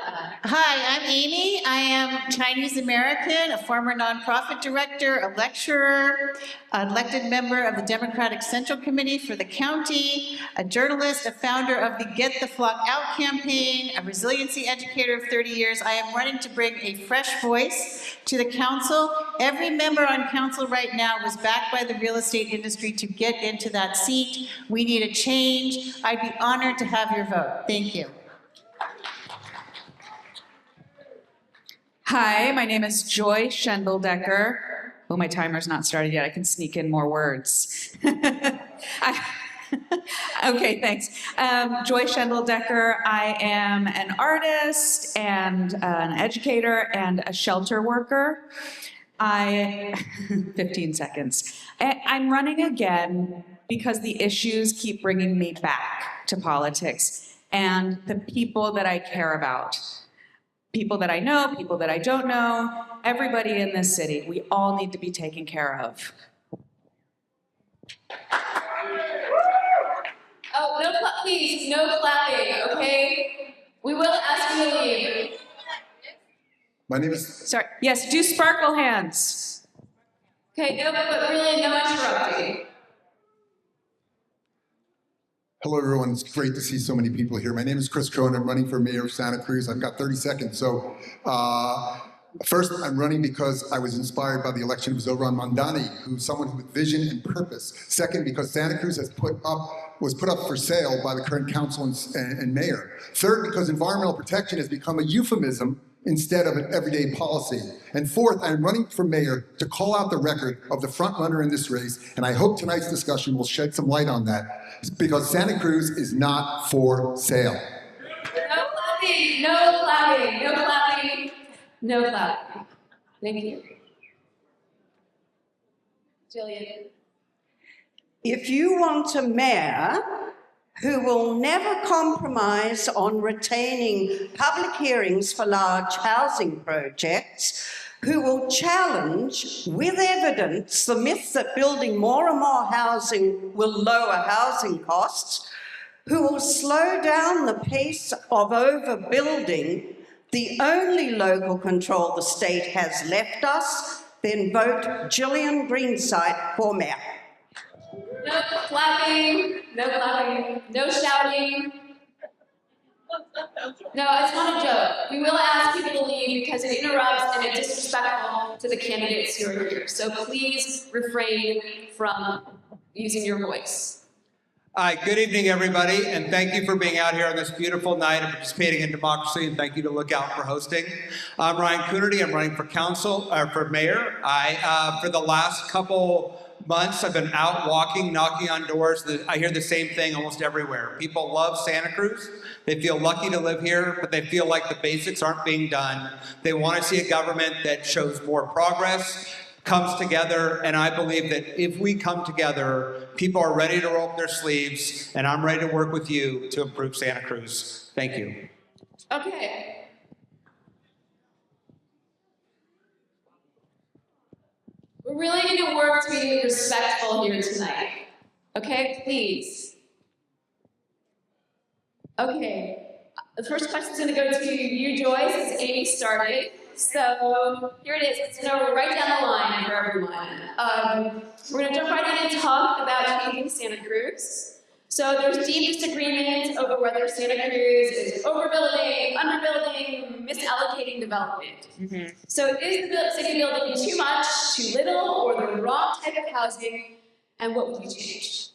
Hi, I'm Amy. I am Chinese American, a former nonprofit director, a lecturer, an elected member of the Democratic Central Committee for the county, a journalist, a founder of the Get the Flock Out campaign, a resiliency educator of 30 years. I am running to bring a fresh voice to the council. Every member on council right now was backed by the real estate industry to get into that seat. We need a change. I'd be honored to have your vote. Thank you. Hi, my name is Joy Schendeldecker. Oh, my timer's not started yet. I can sneak in more words. Okay, thanks. Joy Schendeldecker. I am an artist and an educator and a shelter worker. 15 seconds. I'm running again because the issues keep bringing me back to politics and the people that I care about. People that I know, people that I don't know, everybody in this city, we all need to be taken care of. Oh, no, please, no clapping, okay? We will ask you to leave. My name is... Sorry, yes, do sparkle hands. Okay, no, but really, no interrupting. Hello, everyone. It's great to see so many people here. My name is Chris Crone. I'm running for mayor of Santa Cruz. I've got 30 seconds. So first, I'm running because I was inspired by the election of Zoran Mandani, who's someone with vision and purpose. Second, because Santa Cruz was put up for sale by the current council and mayor. Third, because environmental protection has become a euphemism instead of an everyday policy. And fourth, I'm running for mayor to call out the record of the front runner in this race, and I hope tonight's discussion will shed some light on that, because Santa Cruz is not for sale. No clapping, no clapping, no clapping, no clapping. Thank you. Jillian. If you want a mayor who will never compromise on retaining public hearings for large housing projects, who will challenge with evidence the myth that building more and more housing will lower housing costs, who will slow down the pace of overbuilding, the only local control the state has left us, then vote Gillian Greenside for mayor. No clapping, no shouting. No, it's not a joke. We will ask people to leave because it interrupts and it's disrespectful to the candidates who are here. So please refrain from using your voice. Hi, good evening, everybody, and thank you for being out here on this beautiful night and participating in democracy, and thank you to Lookout for hosting. I'm Ryan Coonerty. I'm running for mayor. For the last couple months, I've been out walking, knocking on doors. I hear the same thing almost everywhere. People love Santa Cruz. They feel lucky to live here, but they feel like the basics aren't being done. They want to see a government that shows more progress, comes together, and I believe that if we come together, people are ready to roll up their sleeves, and I'm ready to work with you to improve Santa Cruz. Thank you. Okay. We're really going to work to be respectful here tonight. Okay, please. Okay, the first question is going to go to you, Joyce, as Amy started. So here it is. It's going to go right down the line for everyone. We're going to jump right in and talk about changing Santa Cruz. So there's deep disagreement over whether Santa Cruz is overbuilding, underbuilding, misallocating development. Mm-hmm. So is the city building too much, too little, or the wrong type of housing, and what would you change?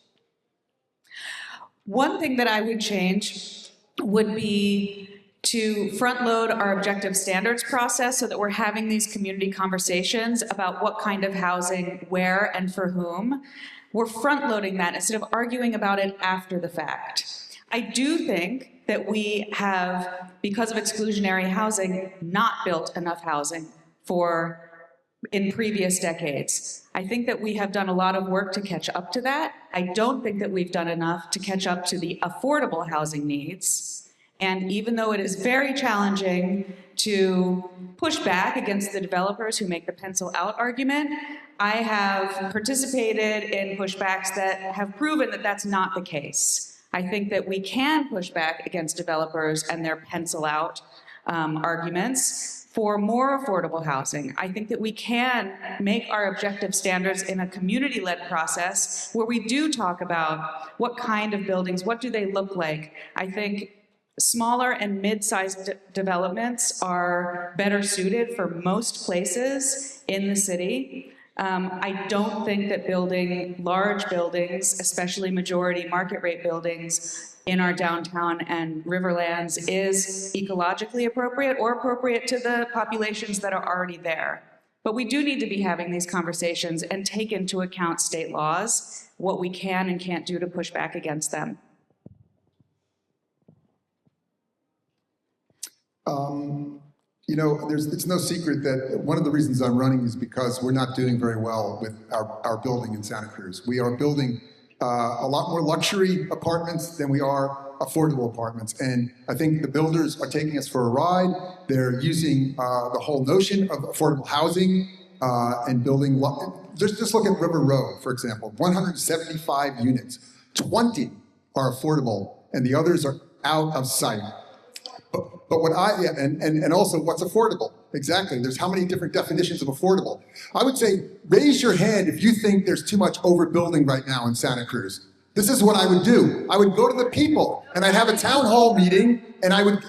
One thing that I would change would be to front load our objective standards process so that we're having these community conversations about what kind of housing, where, and for whom. We're front loading that instead of arguing about it after the fact. I do think that we have, because of exclusionary housing, not built enough housing in previous decades. I think that we have done a lot of work to catch up to that. I don't think that we've done enough to catch up to the affordable housing needs. And even though it is very challenging to push back against the developers who make the pencil out argument, I have participated in pushbacks that have proven that that's not the case. I think that we can push back against developers and their pencil out arguments for more affordable housing. I think that we can make our objective standards in a community-led process where we do talk about what kind of buildings, what do they look like. I think smaller and mid-sized developments are better suited for most places in the city. I don't think that building large buildings, especially majority market rate buildings, in our downtown and riverlands is ecologically appropriate or appropriate to the populations that are already there. But we do need to be having these conversations and take into account state laws, what we can and can't do to push back against them. You know, it's no secret that one of the reasons I'm running is because we're not doing very well with our building in Santa Cruz. We are building a lot more luxury apartments than we are affordable apartments. And I think the builders are taking us for a ride. They're using the whole notion of affordable housing and building, just look at River Road, for example, 175 units, 20 are affordable and the others are out of sight. But what and also what's affordable? Exactly, there's how many different definitions of affordable? I would say, raise your hand if you think there's too much overbuilding right now in Santa Cruz. This is what I would do. I would go to the people and I'd have a town hall meeting and I would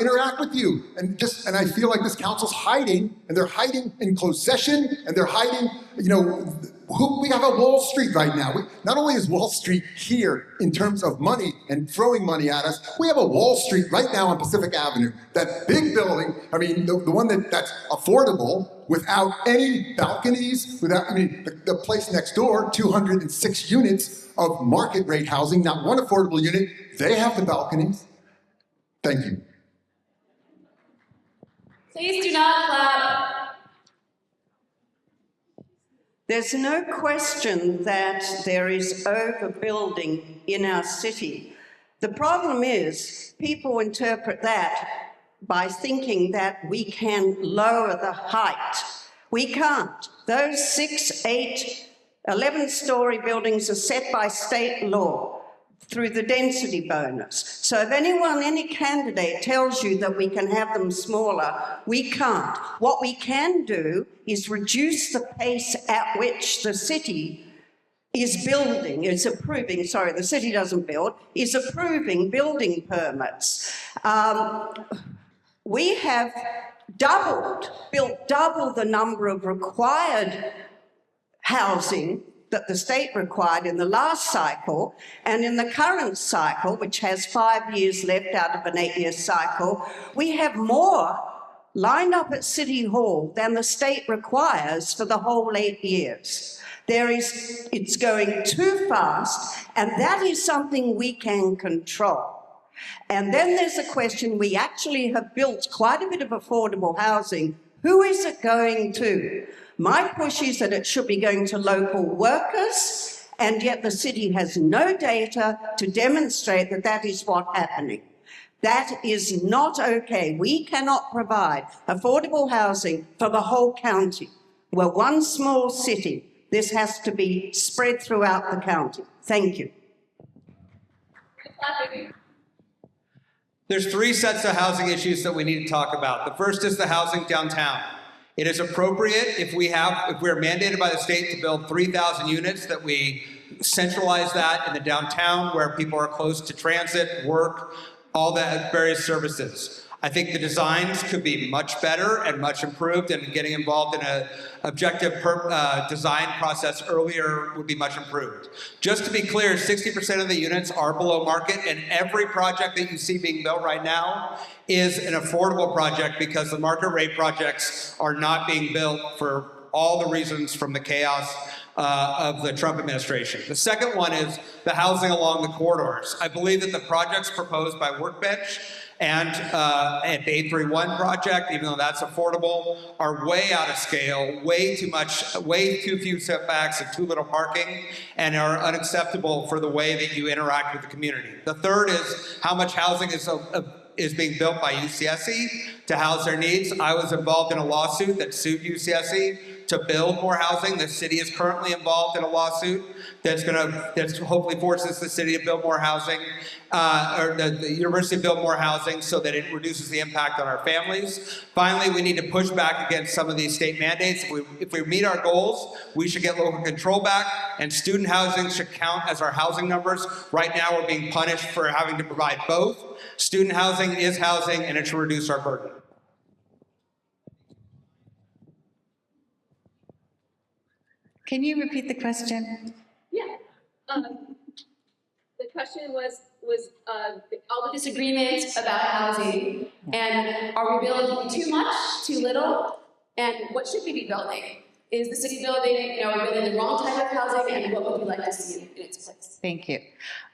interact with you. And I feel like this council's hiding, and they're hiding in closed session, and they're hiding, you know, we have a Wall Street right now. Not only is Wall Street here in terms of money and throwing money at us, we have a Wall Street right now on Pacific Avenue. That big building, I mean, the one that's affordable without any balconies, the place next door, 206 units of market rate housing, not one affordable unit, they have the balconies. Thank you. Please do not clap. There's no question that there is overbuilding in our city. The problem is people interpret that by thinking that we can lower the height. We can't. Those 6, 8, 11-story buildings are set by state law through the density bonus. So if any candidate tells you that we can have them smaller, we can't. What we can do is reduce the pace at which the city is building, is approving, sorry, the city doesn't build, is approving building permits. We have built double the number of required housing that the state required in the last cycle, and in the current cycle, which has 5 years left out of an 8-year cycle, we have more lined up at City Hall than the state requires for the whole 8 years. It's going too fast, and that is something we can control. And then there's a question, we actually have built quite a bit of affordable housing. Who is it going to? My push is that it should be going to local workers, and yet the city has no data to demonstrate that that is what's happening. That is not okay. We cannot provide affordable housing for the whole county. We're one small city. This has to be spread throughout the county. Thank you. There's 3 sets of housing issues that we need to talk about. The first is the housing downtown. It is appropriate if we're mandated by the state to build 3,000 units that we centralize that in the downtown where people are close to transit, work, all the various services. I think the designs could be much better and much improved, and getting involved in an objective design process earlier would be much improved. Just to be clear, 60% of the units are below market, and every project that you see being built right now is an affordable project because the market rate projects are not being built for all the reasons from the chaos of the Trump administration. The second one is the housing along the corridors. I believe that the projects proposed by Workbench and at the 831 project, even though that's affordable, are way out of scale, way too few setbacks and too little parking, and are unacceptable for the way that you interact with the community. The third is how much housing is being built by UCSC to house their needs. I was involved in a lawsuit that sued UCSC to build more housing. The city is currently involved in a lawsuit that's hopefully forces the city to build more housing, or the university to build more housing so that it reduces the impact on our families. Finally, we need to push back against some of these state mandates. If we meet our goals, we should get local control back, and student housing should count as our housing numbers. Right now, we're being punished for having to provide both. Student housing is housing, and it should reduce our burden. Can you repeat the question? Yeah. The question was all the disagreements about housing, and are we building too much, too little, and what should we be building? Is the city building, are we building the wrong type of housing, and what would we like to see in its place? Thank you.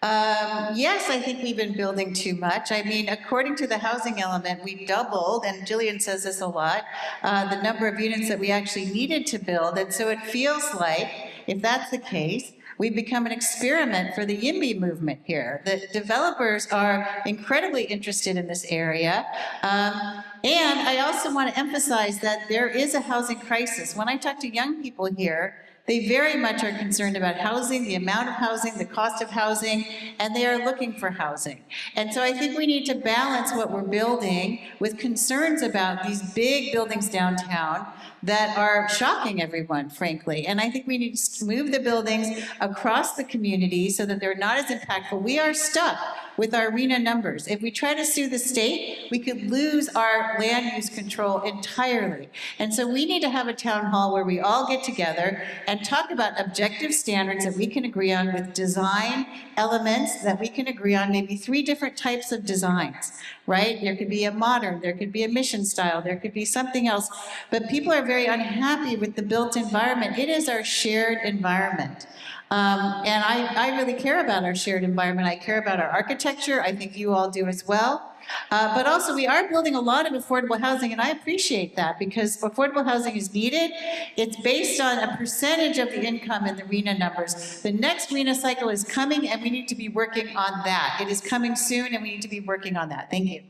Yes, I think we've been building too much. I mean, according to the housing element, we doubled, and Jillian says this a lot, the number of units that we actually needed to build. And so it feels like, if that's the case, we've become an experiment for the YIMBY movement here. The developers are incredibly interested in this area. And I also want to emphasize that there is a housing crisis. When I talk to young people here, they very much are concerned about housing, the amount of housing, the cost of housing, and they are looking for housing. And so I think we need to balance what we're building with concerns about these big buildings downtown that are shocking everyone, frankly. And I think we need to move the buildings across the community so that they're not as impactful. We are stuck with our RENA numbers. If we try to sue the state, we could lose our land use control entirely. And so we need to have a town hall where we all get together and talk about objective standards that we can agree on with design elements that we can agree on, maybe 3 different types of designs, right? There could be a modern, there could be a mission style, there could be something else. But people are very unhappy with the built environment. It is our shared environment. And I really care about our shared environment. I care about our architecture. I think you all do as well. But also, we are building a lot of affordable housing, and I appreciate that because affordable housing is needed. It's based on a percentage of the income in the RENA numbers. The next RENA cycle is coming, and we need to be working on that. It is coming soon, and we need to be working on that. Thank you.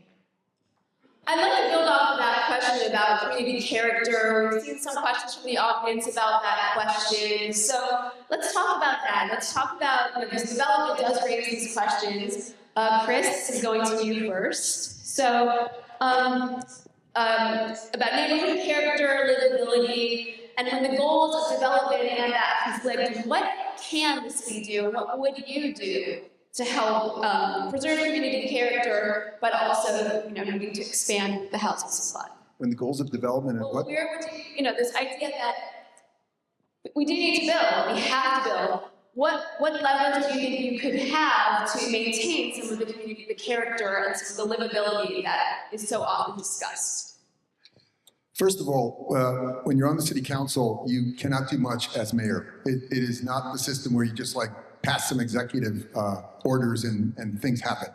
I'd like to build off of that question about community character. We've seen some questions from the audience about that question. So let's talk about that. Let's talk about, this development does raise these questions. Chris, this is going to you first. So about neighborhood character, livability, and when the goals of development and that conflict, what can the city do, and what would you do to help preserve community character, but also, needing to expand the housing supply? When the goals of development and what? Where would you, this idea that we do need to build, we have to build. What levers do you think you could have to maintain some of the community, the character, and some of the livability that is so often discussed? First of all, when you're on the city council, you cannot do much as mayor. It is not the system where you just pass some executive orders and things happen.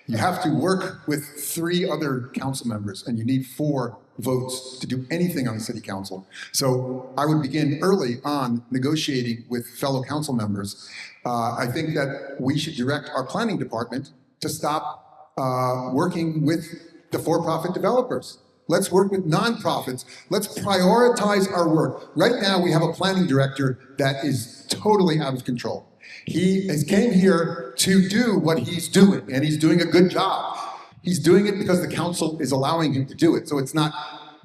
You have to work with 3 other council members, and you need 4 votes to do anything on the city council. So I would begin early on negotiating with fellow council members. I think that we should direct our planning department to stop working with the for-profit developers. Let's work with nonprofits. Let's prioritize our work. Right now, we have a planning director that is totally out of control. He came here to do what he's doing, and he's doing a good job. He's doing it because the council is allowing him to do it. So it's not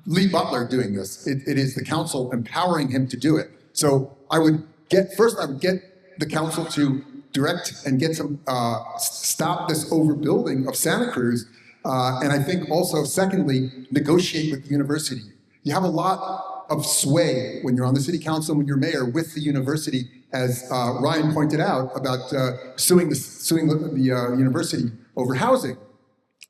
Lee Butler doing this. It is the council empowering him to do it. So I would get the council to direct and get some, stop this overbuilding of Santa Cruz. And I think also, secondly, negotiate with the university. You have a lot of sway when you're on the city council, when you're mayor, with the university, as Ryan pointed out about suing the university over housing.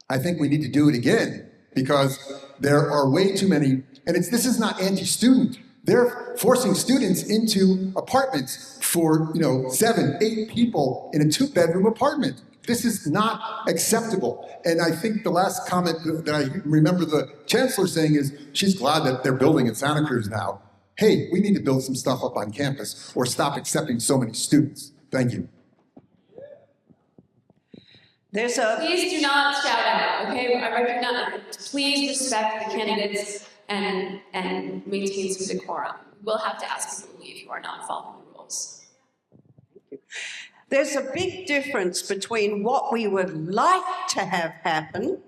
I think we need to do it again because there are way too many, and this is not anti-student. They're forcing students into apartments for 7, 8 people in a 2-bedroom apartment. This is not acceptable. And I think the last comment that I remember the chancellor saying is she's glad that they're building in Santa Cruz now. Hey, we need to build some stuff up on campus or stop accepting so many students. Thank you. Please do not shout out, okay? I recognize, please respect the candidates and maintain some decorum. will have to ask people to leave who are not following the rules. There's a big difference between what we would like to have happen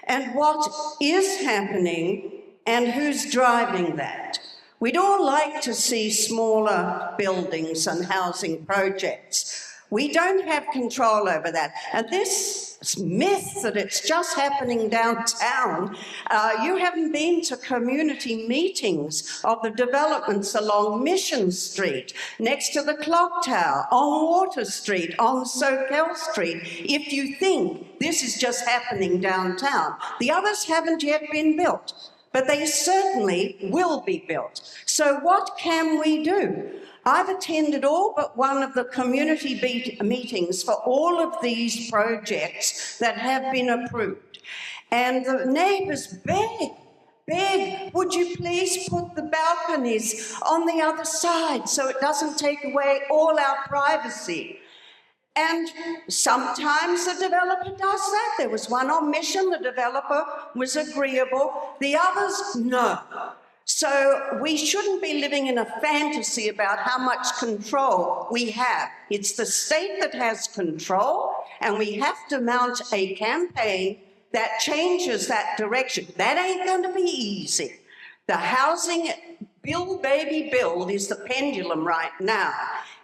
and what is happening and who's driving that. We'd all like to see smaller buildings and housing projects. We don't have control over that. And this myth that it's just happening downtown, you haven't been to community meetings of the developments along Mission Street, next to the clock tower, on Water Street, on Soquel Street, if you think this is just happening downtown. The others haven't yet been built, but they certainly will be built. So what can we do? I've attended all but one of the community meetings for all of these projects that have been approved. And the neighbours beg, would you please put the balconies on the other side so it doesn't take away all our privacy? And sometimes the developer does that. There was one on Mission, the developer was agreeable, the others, no. So we shouldn't be living in a fantasy about how much control we have. It's the state that has control, and we have to mount a campaign that changes that direction. That ain't going to be easy. The housing build, baby, build is the pendulum right now.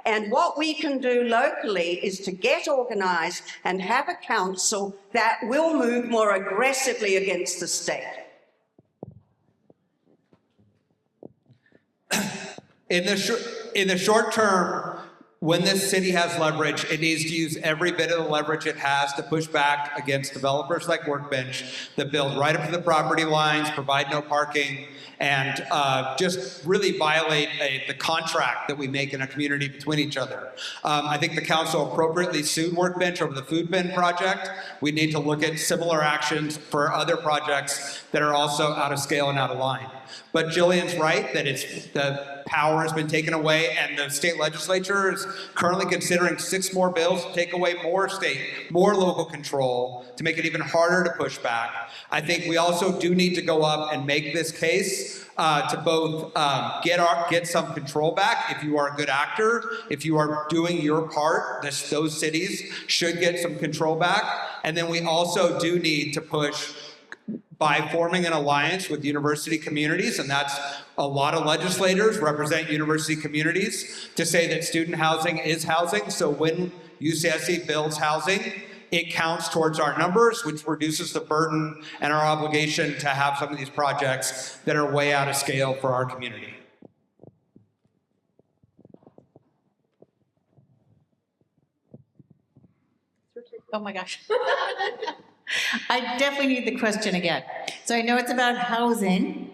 And what we can do locally is to get organised and have a council that will move more aggressively against the state. In the short term, when this city has leverage, it needs to use every bit of the leverage it has to push back against developers like Workbench that build right up to the property lines, provide no parking, and just really violate the contract that we make in a community between each other. I think the council appropriately sued Workbench over the food bin project. We need to look at similar actions for other projects that are also out of scale and out of line. But Jillian's right that the power has been taken away, and the state legislature is currently considering 6 more bills to take away more local control, to make it even harder to push back. I think we also do need to go up and make this case to both get some control back. If you are a good actor, if you are doing your part, those cities should get some control back. And then we also do need to push by forming an alliance with university communities, and that's a lot of legislators represent university communities, to say that student housing is housing. So when UCSC builds housing, it counts towards our numbers, which reduces the burden and our obligation to have some of these projects that are way out of scale for our community. Oh my gosh. I definitely need the question again. So I know it's about housing.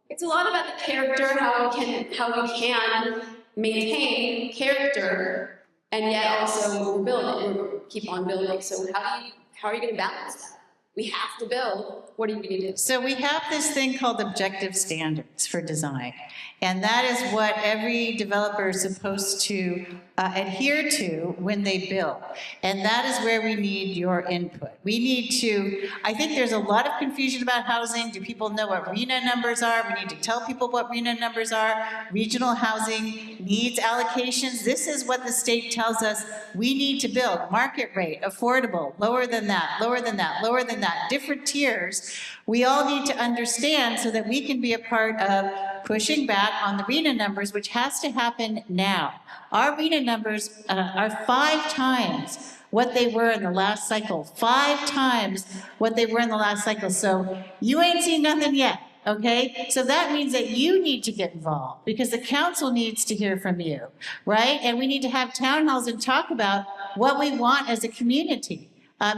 It's a lot about the character, how we can maintain character, and yet also we're building, we keep on building. So how are you going to balance that? We have to build. What are you going to do? So we have this thing called objective standards for design. And that is what every developer is supposed to adhere to when they build. And that is where we need your input. We need to, I think there's a lot of confusion about housing. Do people know what RHNA numbers are? We need to tell people what RHNA numbers are. Regional housing needs allocations. This is what the state tells us we need to build. Market rate, affordable, lower than that, lower than that, lower than that, different tiers. We all need to understand so that we can be a part of pushing back on the RHNA numbers, which has to happen now. Our RHNA numbers are 5 times what they were in the last cycle. 5 times what they were in the last cycle. So you ain't seen nothing yet, okay? So that means that you need to get involved because the council needs to hear from you, right? And we need to have town halls and talk about what we want as a community.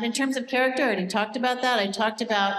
In terms of character, I already talked about that. I talked about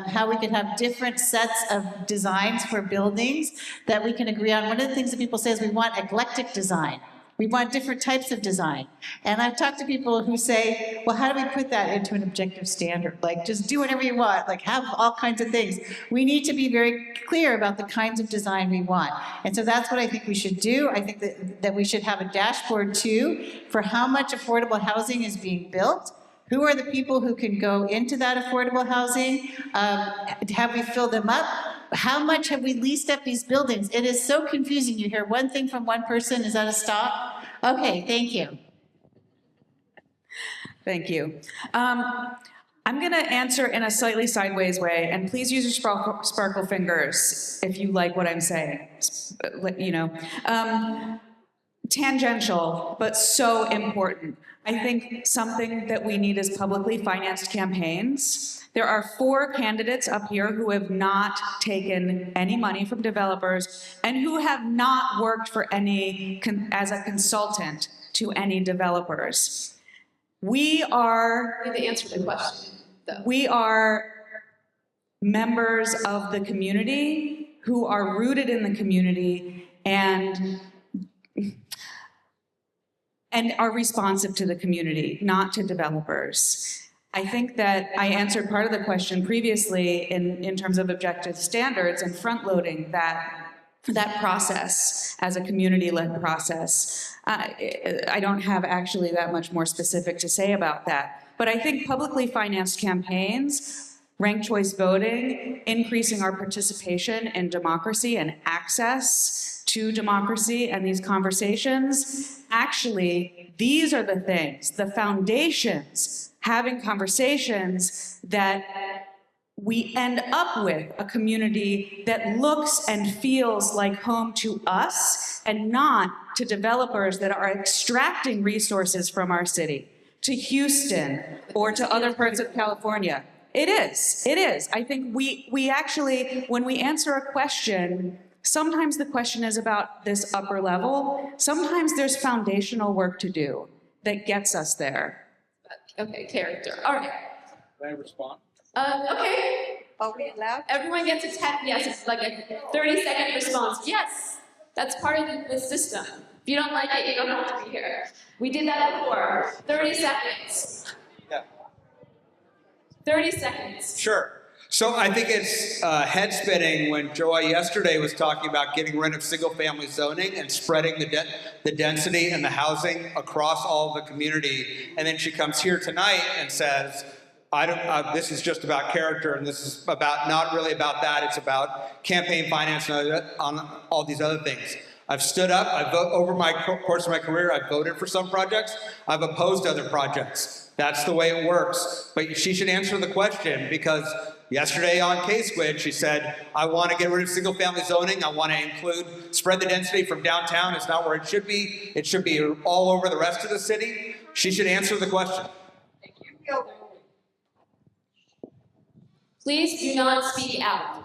how we could have different sets of designs for buildings that we can agree on. One of the things that people say is we want eclectic design. We want different types of design. And I've talked to people who say, well, how do we put that into an objective standard? Like, just do whatever you want, like have all kinds of things. We need to be very clear about the kinds of design we want. And so that's what I think we should do. I think that we should have a dashboard too for how much affordable housing is being built. Who are the people who can go into that affordable housing? Have we filled them up? How much have we leased up these buildings? It is so confusing. You hear one thing from one person, is that a stop? Okay, thank you. Thank you. I'm going to answer in a slightly sideways way, and please use your sparkle fingers if you like what I'm saying. You know, tangential, but so important. I think something that we need is publicly financed campaigns. There are 4 candidates up here who have not taken any money from developers and who have not worked for any as a consultant to any developers. We are You have to answer the question, though. We are members of the community who are rooted in the community and are responsive to the community, not to developers. I think that I answered part of the question previously in terms of objective standards and front-loading that process as a community-led process. I don't have actually that much more specific to say about that. But I think publicly financed campaigns, ranked choice voting, increasing our participation in democracy and access to democracy and these conversations, actually, these are the things, the foundations, having conversations that we end up with a community that looks and feels like home to us and not to developers that are extracting resources from our city, to Houston or to other parts of California. It is. I think we actually, when we answer a question, sometimes the question is about this upper level. Sometimes there's foundational work to do that gets us there. Okay, character. All right. Can I respond? Okay. Are we allowed? Everyone gets a 10, yes, it's like a 30-second response. Yes, that's part of the system. If you don't like it, you don't have to be here. We did that before. 30 seconds. Yeah. 30 seconds. Sure. So I think it's head spinning when Joy yesterday was talking about getting rid of single-family zoning and spreading the density and the housing across all of the community, and then she comes here tonight and says, this is just about character, and this is about not really about that. It's about campaign finance and on all these other things. I've stood up. Over my course of my career, I've voted for some projects. I've opposed other projects. That's the way it works. But she should answer the question, because yesterday on K-Squid, she said, I want to get rid of single-family zoning. I want to spread the density from downtown. It's not where it should be. It should be all over the rest of the city. She should answer the question. Thank you. Please do not speak out.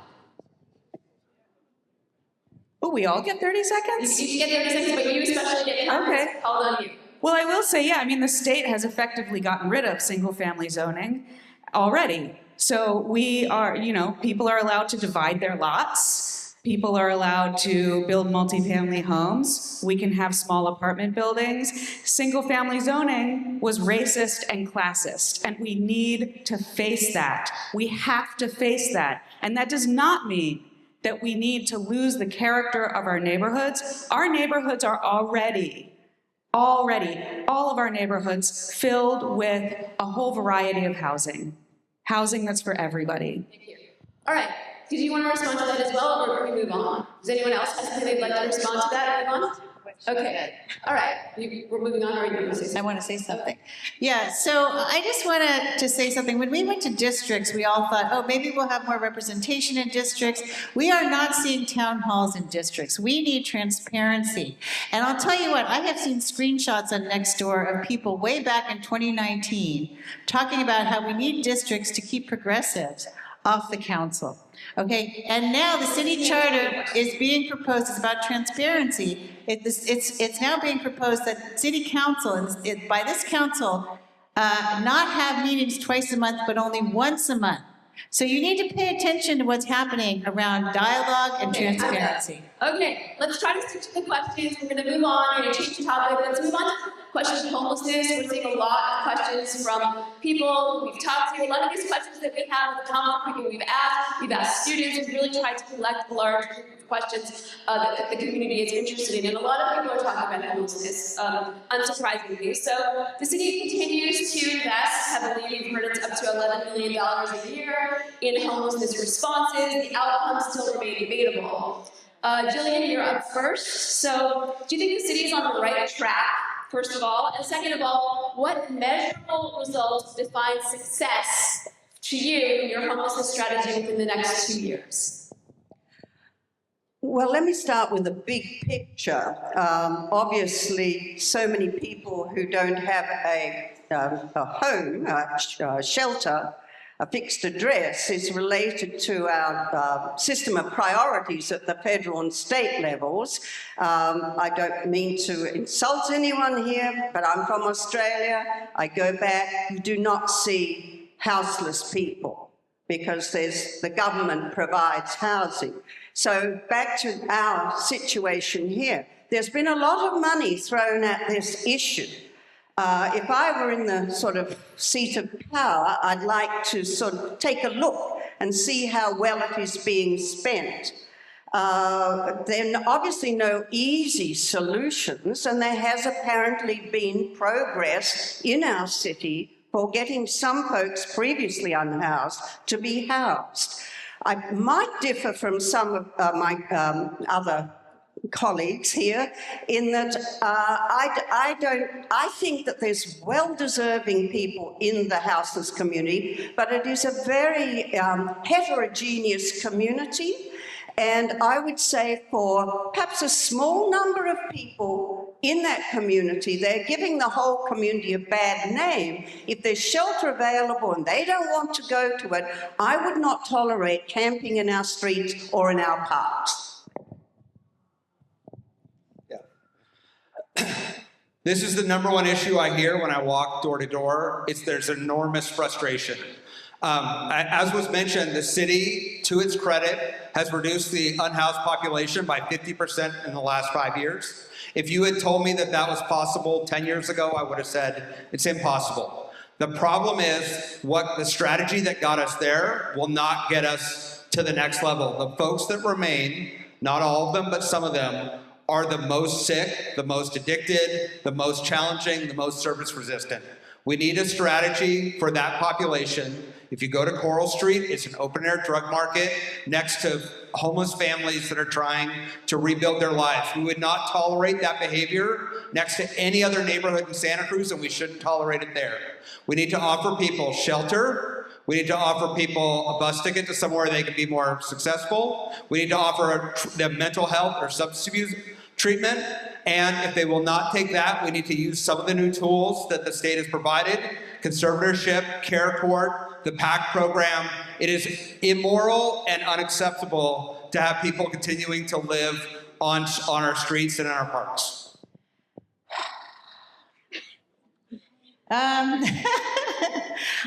Oh, we all get 30 seconds? You get 30 seconds, but you especially get 10 minutes. Okay. Called on you. Well, I will say, yeah, I mean, the state has effectively gotten rid of single-family zoning already. So we are, people are allowed to divide their lots. People are allowed to build multifamily homes. We can have small apartment buildings. Single-family zoning was racist and classist, and we need to face that. We have to face that. And that does not mean that we need to lose the character of our neighborhoods. Our neighborhoods are already, all of our neighborhoods filled with a whole variety of housing that's for everybody. Thank you. All right. Did you want to respond to that as well, or can we move on? Does anyone else have something they'd like to respond to that? Move on? Okay. All right. We're moving on, or are you going to say something? I want to say something. Yeah, so I just wanted to say something. When we went to districts, we all thought, oh, maybe we'll have more representation in districts. We are not seeing town halls in districts. We need transparency. And I'll tell you what, I have seen screenshots on Nextdoor of people way back in 2019 talking about how we need districts to keep progressives off the council. Okay, and now the city charter is being proposed. It's about transparency. It's now being proposed that city council, by this council, not have meetings twice a month, but only once a month. So you need to pay attention to what's happening around dialogue and transparency. Okay, let's try to stick to the questions. We're going to move on. We're going to change the topic. Let's move on to questions of homelessness. We're seeing a lot of questions from people we've talked to. A lot of these questions that we have have come up, people we've asked students. We've really tried to collect a large group of questions that the community is interested in. And a lot of people are talking about homelessness, unsurprisingly. So the city continues to invest heavily. We've heard it's up to $11 million a year in homelessness responses. The outcomes still remain debatable. Jillian, you're up first. So do you think the city is on the right track, first of all? And second of all, what measurable results define success to you in your homelessness strategy within the next 2 years? Well, let me start with the big picture. Obviously, so many people who don't have a home, a shelter, a fixed address is related to our system of priorities at the federal and state levels. I don't mean to insult anyone here, but I'm from Australia. I go back, you do not see houseless people because the government provides housing. So back to our situation here. There's been a lot of money thrown at this issue. If I were in the sort of seat of power, I'd like to sort of take a look and see how well it is being spent. There are obviously no easy solutions, and there has apparently been progress in our city for getting some folks previously unhoused to be housed. I might differ from some of my other colleagues here in that I think that there's well-deserving people in the houseless community, but it is a very heterogeneous community. And I would say for perhaps a small number of people in that community, they're giving the whole community a bad name. If there's shelter available and they don't want to go to it, I would not tolerate camping in our streets or in our parks. Yeah. This is the number one issue I hear when I walk door to door. There's enormous frustration. As was mentioned, the city, to its credit, has reduced the unhoused population by 50% in the last 5 years. If you had told me that that was possible 10 years ago, I would have said it's impossible. The problem is what the strategy that got us there will not get us to the next level. The folks that remain, not all of them, but some of them, are the most sick, the most addicted, the most challenging, the most service resistant. We need a strategy for that population. If you go to Coral Street, it's an open-air drug market next to homeless families that are trying to rebuild their lives. We would not tolerate that behavior next to any other neighborhood in Santa Cruz, and we shouldn't tolerate it there. We need to offer people shelter. We need to offer people a bus ticket to somewhere they can be more successful. We need to offer them mental health or substance abuse treatment. And if they will not take that, we need to use some of the new tools that the state has provided, conservatorship, care court, the PAC program. It is immoral and unacceptable to have people continuing to live on our streets and in our parks.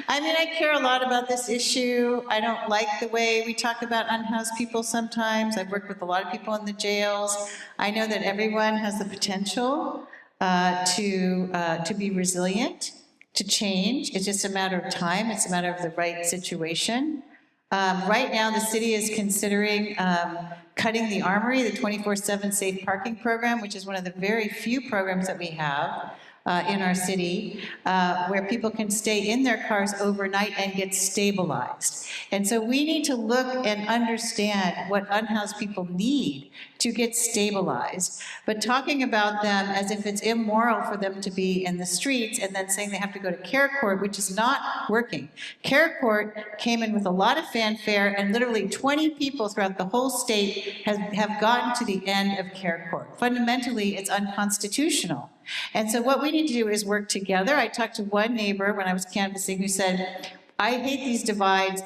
I mean, I care a lot about this issue. I don't like the way we talk about unhoused people sometimes. I've worked with a lot of people in the jails. I know that everyone has the potential to be resilient, to change. It's just a matter of time. It's a matter of the right situation. Right now, the city is considering cutting the Armory, the 24/7 safe parking program, which is one of the very few programs that we have in our city, where people can stay in their cars overnight and get stabilized. And so we need to look and understand what unhoused people need to get stabilized. But talking about them as if it's immoral for them to be in the streets and then saying they have to go to care court, which is not working. Care court came in with a lot of fanfare, and literally 20 people throughout the whole state have gotten to the end of care court. Fundamentally, it's unconstitutional. And so what we need to do is work together. I talked to one neighbor when I was canvassing who said, I hate these divides.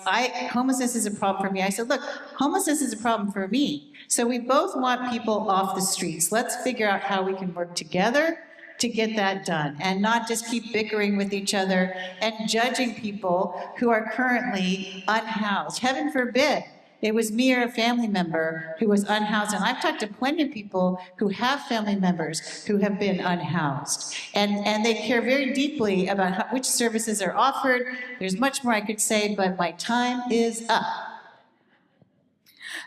Homelessness is a problem for me. I said, look, homelessness is a problem for me. So we both want people off the streets. Let's figure out how we can work together to get that done and not just keep bickering with each other and judging people who are currently unhoused. Heaven forbid it was me or a family member who was unhoused. And I've talked to plenty of people who have family members who have been unhoused. And they care very deeply about which services are offered. There's much more I could say, but my time is up.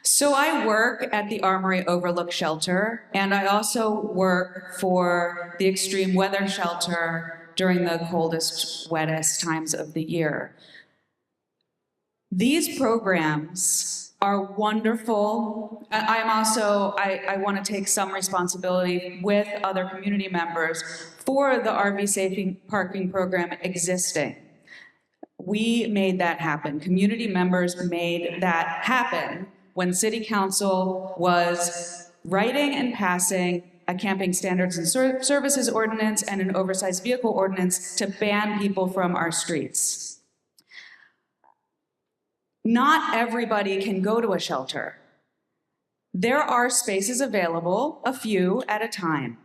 So I work at the Armory Overlook Shelter, and I also work for the extreme weather shelter during the coldest, wettest times of the year. These programs are wonderful. I want to take some responsibility with other community members for the RV safe parking program existing. We made that happen. Community members made that happen when City Council was writing and passing a camping standards and services ordinance and an oversized vehicle ordinance to ban people from our streets. Not everybody can go to a shelter. There are spaces available, a few at a time.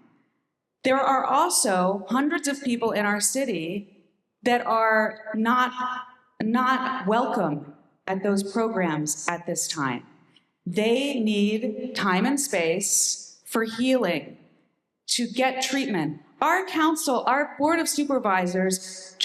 There are also hundreds of people in our city that are not welcome at those programs at this time. They need time and space for healing, to get treatment. Our council, our board of supervisors,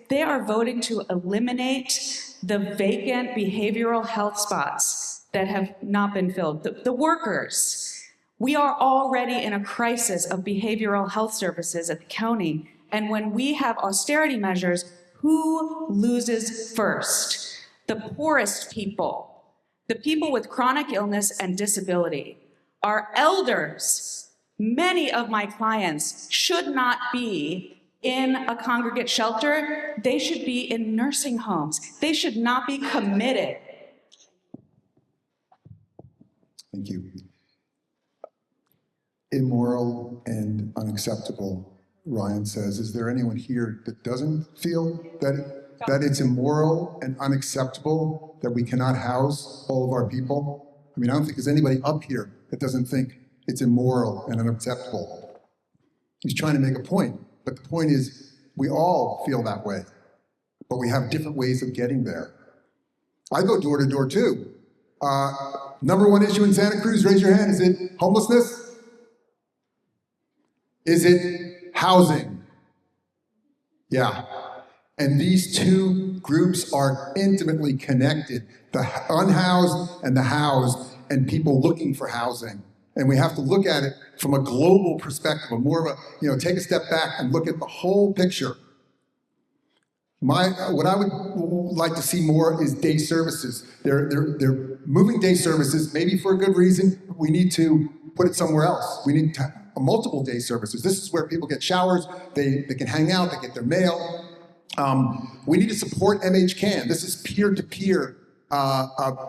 they are voting to eliminate the vacant behavioral health spots that have not been filled. The workers. We are already in a crisis of behavioral health services at the county. And when we have austerity measures, who loses first? The poorest people, the people with chronic illness and disability. Our elders, many of my clients should not be in a congregate shelter. They should be in nursing homes. They should not be committed. Thank you. Immoral and unacceptable, Ryan says. Is there anyone here that doesn't feel that it's immoral and unacceptable that we cannot house all of our people? I mean, I don't think there's anybody up here that doesn't think it's immoral and unacceptable. He's trying to make a point, but the point is we all feel that way, but we have different ways of getting there. I go door to door too. Number one issue in Santa Cruz, raise your hand, is it homelessness? Is it housing? Yeah. And these two groups are intimately connected, the unhoused and the housed, and people looking for housing. And we have to look at it from a global perspective, more of a, take a step back and look at the whole picture. What I would like to see more is day services. They're moving day services, maybe for a good reason. We need to put it somewhere else. We need multiple day services. This is where people get showers, they can hang out, they get their mail. We need to support MHCAN. This is peer-to-peer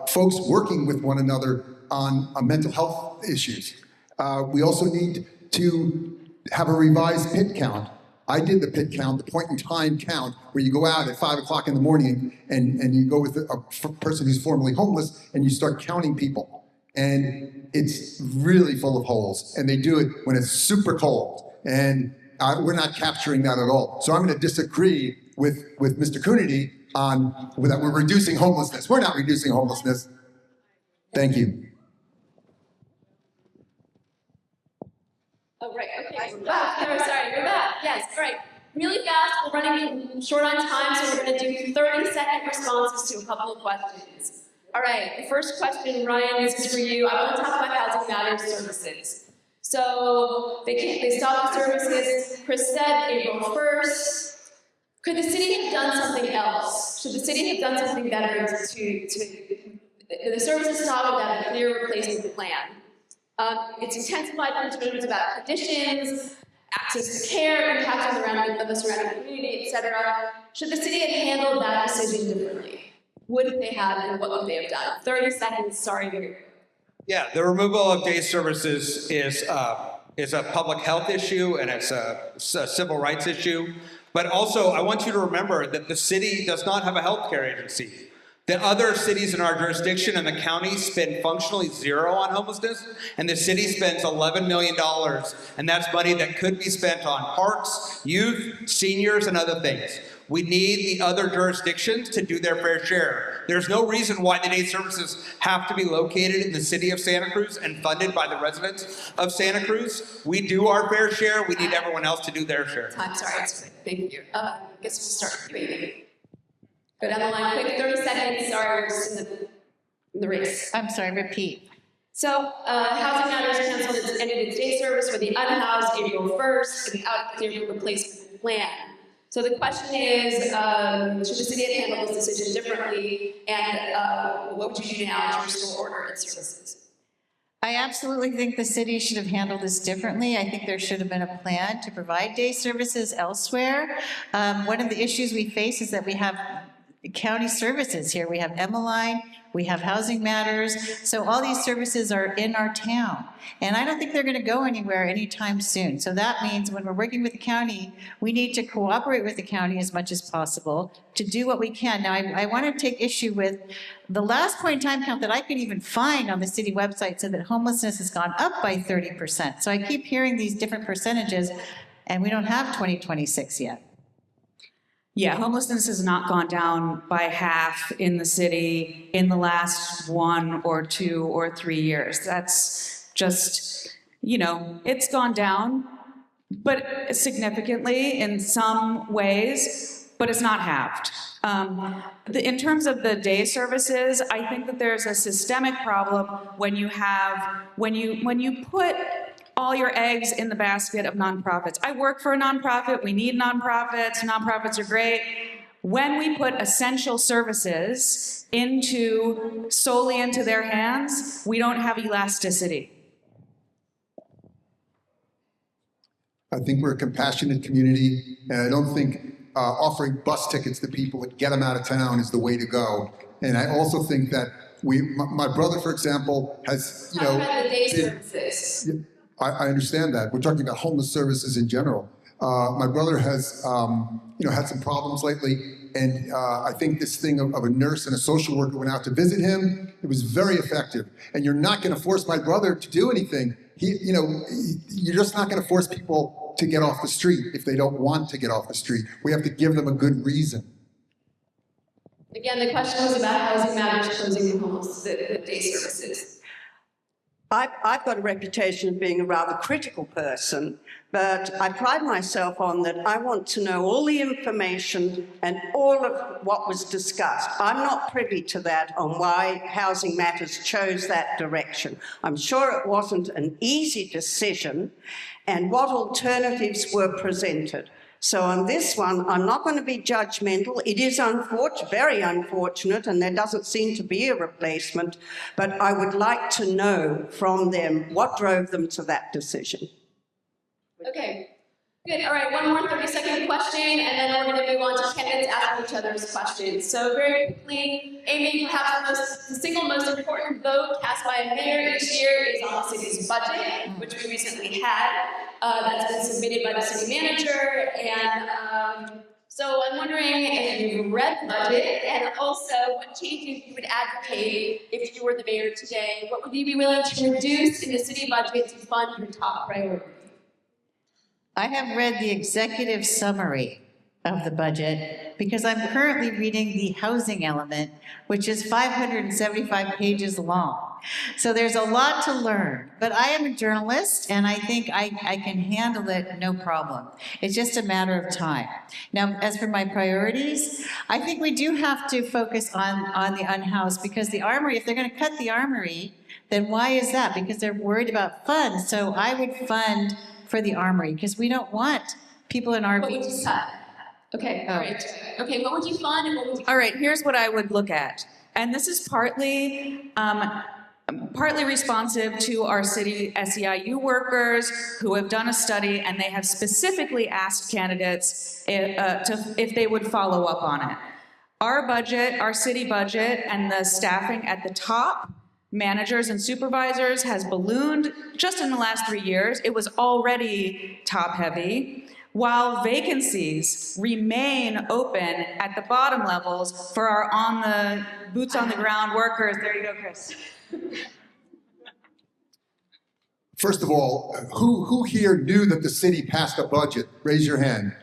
folks working with one another on mental health issues. We also need to have a revised pit count. I did the pit count, the point in time count, where you go out at 5 o'clock in the morning and you go with a person who's formerly homeless and you start counting people. And it's really full of holes. And they do it when it's super cold. And we're not capturing that at all. So I'm going to disagree with Mr. Coonerty on that we're reducing homelessness. We're not reducing homelessness. Thank you. Oh, right, okay, we're back. Oh, sorry, you're back. Yes, all right. Really fast, we're running short on time, so we're going to do 30-second responses to a couple of questions. All right, the first question, Ryan, this is for you. I want to talk about Housing Matters services. So they stopped the services, Chris said, April 1st. Could the city have done something else? Should the city have done something better the services stopped without a clear replacement plan? It's intensified concerns about conditions, access to care, impact on the surrounding community, etc. Should the city have handled that decision differently? Would they have, and what would they have done? 30 seconds, sorry. Yeah, the removal of day services is a public health issue and it's a civil rights issue. But also, I want you to remember that the city does not have a healthcare agency. The other cities in our jurisdiction and the county spend functionally zero on homelessness, and the city spends $11 million, and that's money that could be spent on parks, youth, seniors, and other things. We need the other jurisdictions to do their fair share. There's no reason why the day services have to be located in the city of Santa Cruz and funded by the residents of Santa Cruz. We do our fair share. We need everyone else to do their share. I'm sorry. Thank you. I guess we'll start with you. Go down the line quick, 30 seconds. Sorry, we're just in the race. I'm sorry, repeat. So, Housing Matters canceled ended its day service for the unhoused April 1st without a clear replacement plan. So the question is, should the city have handled this decision differently, and what would you do now to restore order and services? I absolutely think the city should have handled this differently. I think there should have been a plan to provide day services elsewhere. One of the issues we face is that we have county services here. We have Emmeline, we have Housing Matters, so all these services are in our town. And I don't think they're going to go anywhere anytime soon. So that means when we're working with the county, we need to cooperate with the county as much as possible to do what we can. Now, I want to take issue with the last point in time count that I could even find on the city website said that homelessness has gone up by 30%. So I keep hearing these different percentages, and we don't have 2026 yet. Yeah, homelessness has not gone down by half in the city in the last 1 or 2 or 3 years. That's just, it's gone down, but significantly in some ways, but it's not halved. In terms of the day services, I think that there's a systemic problem when you put all your eggs in the basket of nonprofits. I work for a nonprofit, we need nonprofits are great. When we put essential services solely into their hands, we don't have elasticity. I think we're a compassionate community, and I don't think offering bus tickets to people that get them out of town is the way to go. And I also think that my brother, for example, has, Talk about the day services. I understand that. We're talking about homeless services in general. My brother has, had some problems lately, and I think this thing of a nurse and a social worker went out to visit him. It was very effective. And you're not going to force my brother to do anything. You're just not going to force people to get off the street if they don't want to get off the street. We have to give them a good reason. Again, the question was about Housing Matters closing the homeless, the day services. I've got a reputation of being a rather critical person, but I pride myself on that I want to know all the information and all of what was discussed. I'm not privy to that on why Housing Matters chose that direction. I'm sure it wasn't an easy decision, and what alternatives were presented. So on this one, I'm not going to be judgmental. It is very unfortunate, and there doesn't seem to be a replacement, but I would like to know from them what drove them to that decision. Okay, good. All right, one more 30-second question, and then we're going to move on to candidates asking each other's questions. So very quickly, Amy, perhaps the single most important vote cast by a mayor each year is on the city's budget, which we recently had. That's been submitted by the city manager, and so I'm wondering if you've read the budget, and also what changes you would advocate if you were the mayor today. What would you be willing to reduce in the city budget to fund your top priority? I have read the executive summary of the budget because I'm currently reading the housing element, which is 575 pages long. So there's a lot to learn, but I am a journalist and I think I can handle it no problem. It's just a matter of time. Now, as for my priorities, I think we do have to focus on the unhoused because the Armory, if they're going to cut the Armory, then why is that? Because they're worried about funds. So I would fund for the Armory because we don't want people in RVs. What would you cut? Okay, all right. Okay, what would you fund and what would you... All right, here's what I would look at. And this is partly responsive to our city SEIU workers who have done a study, and they have specifically asked candidates if they would follow up on it. Our budget, our city budget, and the staffing at the top, managers and supervisors, has ballooned just in the last 3 years. It was already top-heavy, while vacancies remain open at the bottom levels for our boots-on-the-ground workers. There you go, Chris. First of all, who here knew that the city passed a budget? Raise your hand.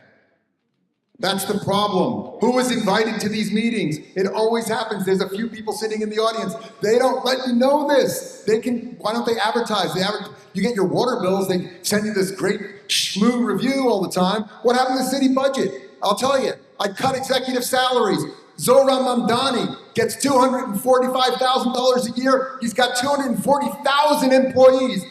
That's the problem. Who was invited to these meetings? It always happens. There's a few people sitting in the audience. They don't let you know this. Why don't they advertise? You get your water bills, they send you this great schmoo review all the time. What happened to the city budget? I'll tell you. I cut executive salaries. Zoran Mamdani gets $245,000 a year. He's got 240,000 employees.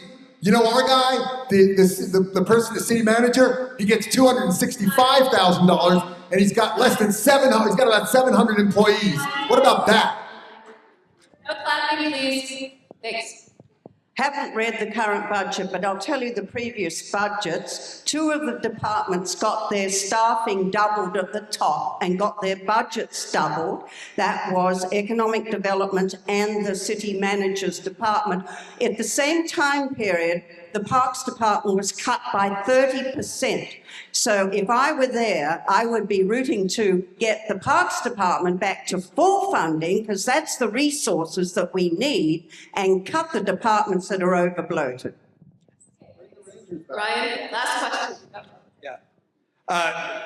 You know our guy, the person, the city manager, he gets $265,000 and he's got less than 700, he's got about 700 employees. What about that? No clapping, please. Thanks. Haven't read the current budget, but I'll tell you the previous budgets. 2 of the departments got their staffing doubled at the top and got their budgets doubled. That was economic development and the city manager's department. At the same time period, the Parks Department was cut by 30%. So if I were there, I would be rooting to get the Parks Department back to full funding, because that's the resources that we need, and cut the departments that are over bloated. Ryan, last question. Yeah.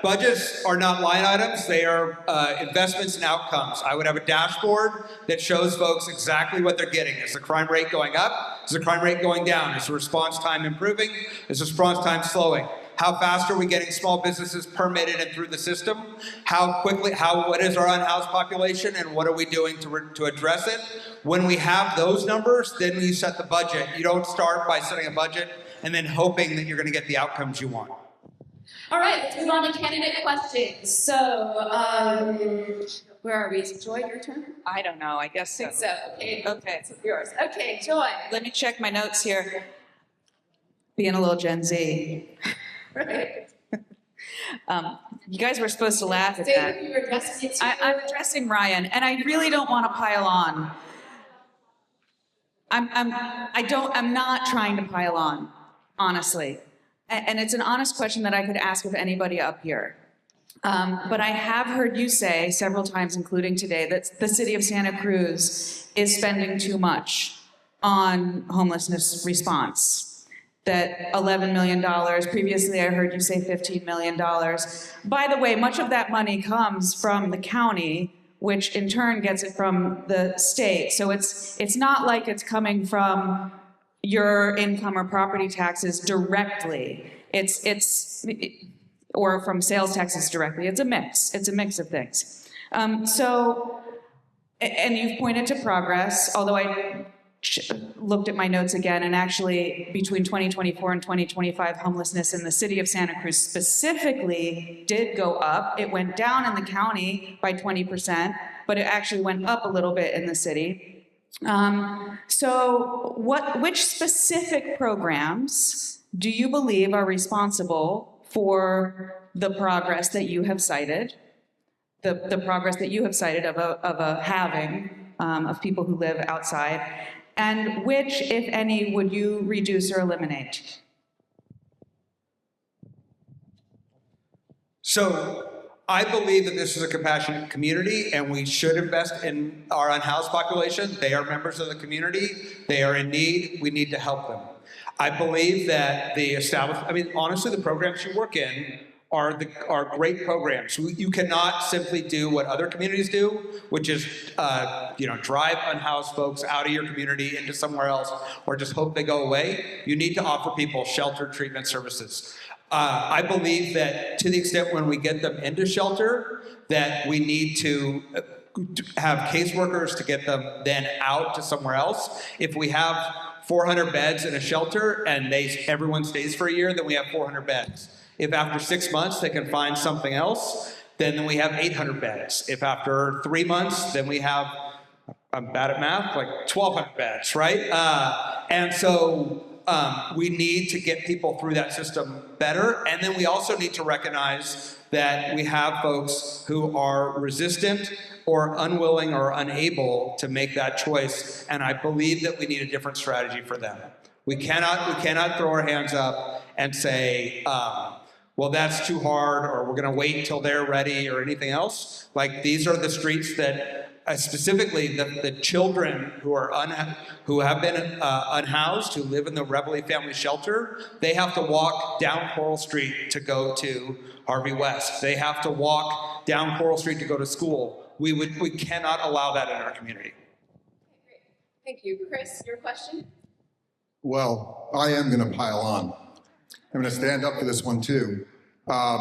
Budgets are not line items, they are investments and outcomes. I would have a dashboard that shows folks exactly what they're getting. Is the crime rate going up? Is the crime rate going down? Is the response time improving? Is the response time slowing? How fast are we getting small businesses permitted and through the system? What is our unhoused population and what are we doing to address it? When we have those numbers, then we set the budget. You don't start by setting a budget and then hoping that you're going to get the outcomes you want. All right, let's move on to candidate questions. So, where are we? Is it Joy, your turn? I don't know, I guess so. So, okay. Okay. It's yours. Okay, Joy. Let me check my notes here. Being a little Gen Z. Right. You guys were supposed to laugh at Say that. who you're addressing it to. I'm addressing Ryan, and I really don't want to pile on. I'm not trying to pile on, honestly. And it's an honest question that I could ask of anybody up here. But I have heard you say several times, including today, that the city of Santa Cruz is spending too much on homelessness response. That $11 million, previously I heard you say $15 million. By the way, much of that money comes from the county, which in turn gets it from the state. So it's not like it's coming from your income or property taxes directly. Or from sales taxes directly. It's a mix. It's a mix of things. And you've pointed to progress, although I looked at my notes again, and actually between 2024 and 2025, homelessness in the city of Santa Cruz specifically did go up. It went down in the county by 20%, but it actually went up a little bit in the city. So which specific programs do you believe are responsible for the progress that you have cited, the progress that you have cited of a halving of people who live outside, and which, if any, would you reduce or eliminate? So I believe that this is a compassionate community and we should invest in our unhoused population. They are members of the community. They are in need. We need to help them. I believe that honestly, the programs you work in are great programs. You cannot simply do what other communities do, which is drive unhoused folks out of your community into somewhere else or just hope they go away. You need to offer people shelter treatment services. I believe that to the extent when we get them into shelter, that we need to have caseworkers to get them then out to somewhere else. If we have 400 beds in a shelter and everyone stays for a year, then we have 400 beds. If after 6 months they can find something else, then we have 800 beds. If after 3 months, then we have, I'm bad at math, like 1,200 beds, right? And so we need to get people through that system better. And then we also need to recognize that we have folks who are resistant or unwilling or unable to make that choice. And I believe that we need a different strategy for them. We cannot throw our hands up and say, well, that's too hard, or we're going to wait until they're ready, or anything else. Like, these are the streets that, specifically, the children who have been unhoused, who live in the Reveille Family Shelter, they have to walk down Coral Street to go to Harvey West. They have to walk down Coral Street to go to school. We cannot allow that in our community. Great. Thank you. Chris, your question? Well, I am going to pile on. I'm going to stand up for this one too.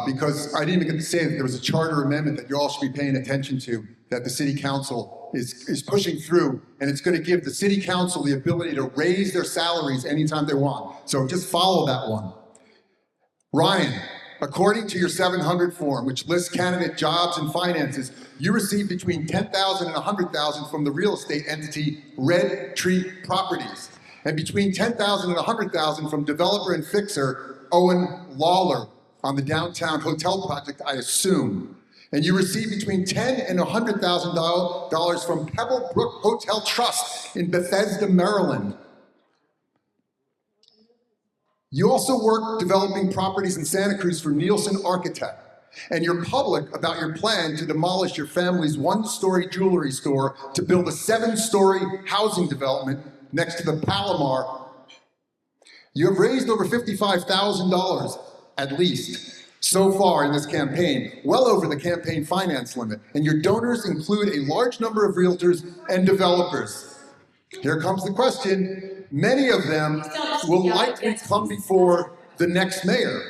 because I didn't even get to say that there was a charter amendment that you all should be paying attention to, that the city council is pushing through, and it's going to give the city council the ability to raise their salaries anytime they want. So just follow that one. Ryan, according to your 700 form, which lists candidate jobs and finances, you received between $10,000 and $100,000 from the real estate entity Red Tree Properties, and between $10,000 and $100,000 from developer and fixer Owen Lawler on the downtown hotel project, I assume. And you received between $10,000 and $100,000 from Pebblebrook Hotel Trust in Bethesda, Maryland. You also work developing properties in Santa Cruz for Nielsen Architect. And you're public about your plan to demolish your family's one-story jewelry store to build a 7-story housing development next to the Palomar. You have raised over $55,000, at least, so far in this campaign, well over the campaign finance limit. And your donors include a large number of realtors and developers. Here comes the question. Many of them will likely come before the next mayor.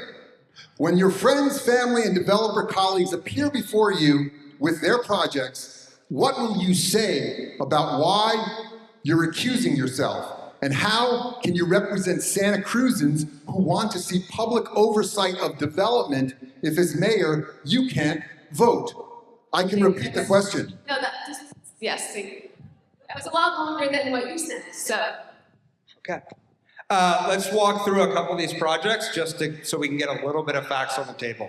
When your friends, family, and developer colleagues appear before you with their projects, what will you say about why you're recusing yourself? And how can you represent Santa Cruzans who want to see public oversight of development if as mayor you can't vote? I can repeat the question. No, yes, that was a lot longer than what you said, so. Okay. Let's walk through a couple of these projects so we can get a little bit of facts on the table.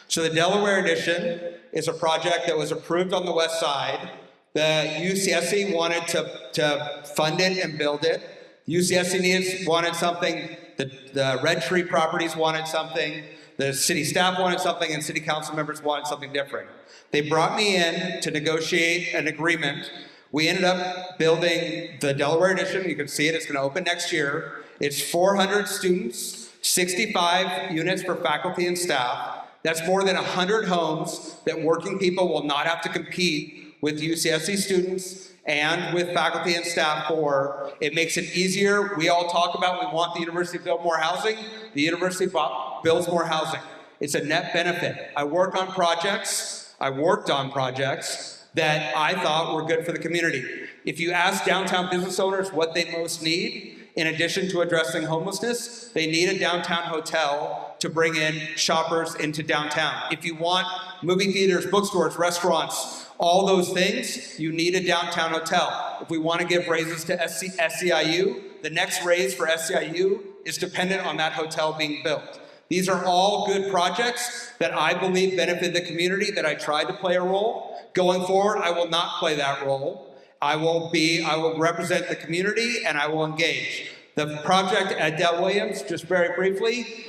So the Delaware Edition is a project that was approved on the west side. The UCSC wanted to fund it and build it. UCSC wanted something, the Red Tree Properties wanted something, the city staff wanted something, and city council members wanted something different. They brought me in to negotiate an agreement. We ended up building the Delaware Edition. You can see it, it's going to open next year. It's 400 students, 65 units for faculty and staff. That's more than 100 homes that working people will not have to compete with UCSC students and with faculty and staff for. It makes it easier. We all talk about we want the university to build more housing. The university builds more housing. It's a net benefit. I worked on projects that I thought were good for the community. If you ask downtown business owners what they most need, in addition to addressing homelessness, they need a downtown hotel to bring in shoppers into downtown. If you want movie theaters, bookstores, restaurants, all those things, you need a downtown hotel. If we want to give raises to SCIU, the next raise for SCIU is dependent on that hotel being built. These are all good projects that I believe benefit the community, that I tried to play a role. Going forward, I will not play that role. I will represent the community and I will engage. The project at Del Williams, just very briefly,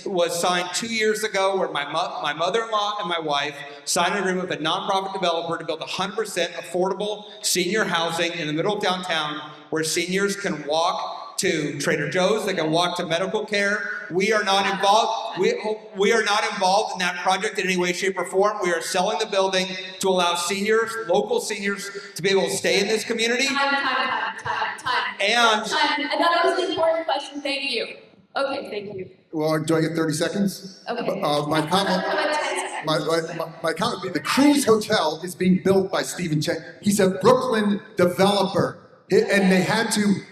was signed 2 years ago, where my mother-in-law and my wife signed an agreement with a nonprofit developer to build 100% affordable senior housing in the middle of downtown, where seniors can walk to Trader Joe's, they can walk to medical care. We are not involved. We are not involved in that project in any way, shape, or form. We are selling the building to allow seniors, local seniors, to be able to stay in this community. Time. And I thought it was an important question. Thank you. Okay, thank you. Well, do I get 30 seconds? Okay. My comment would be the Cruz Hotel is being built by Stephen Chang. He's a Brooklyn developer. And they had to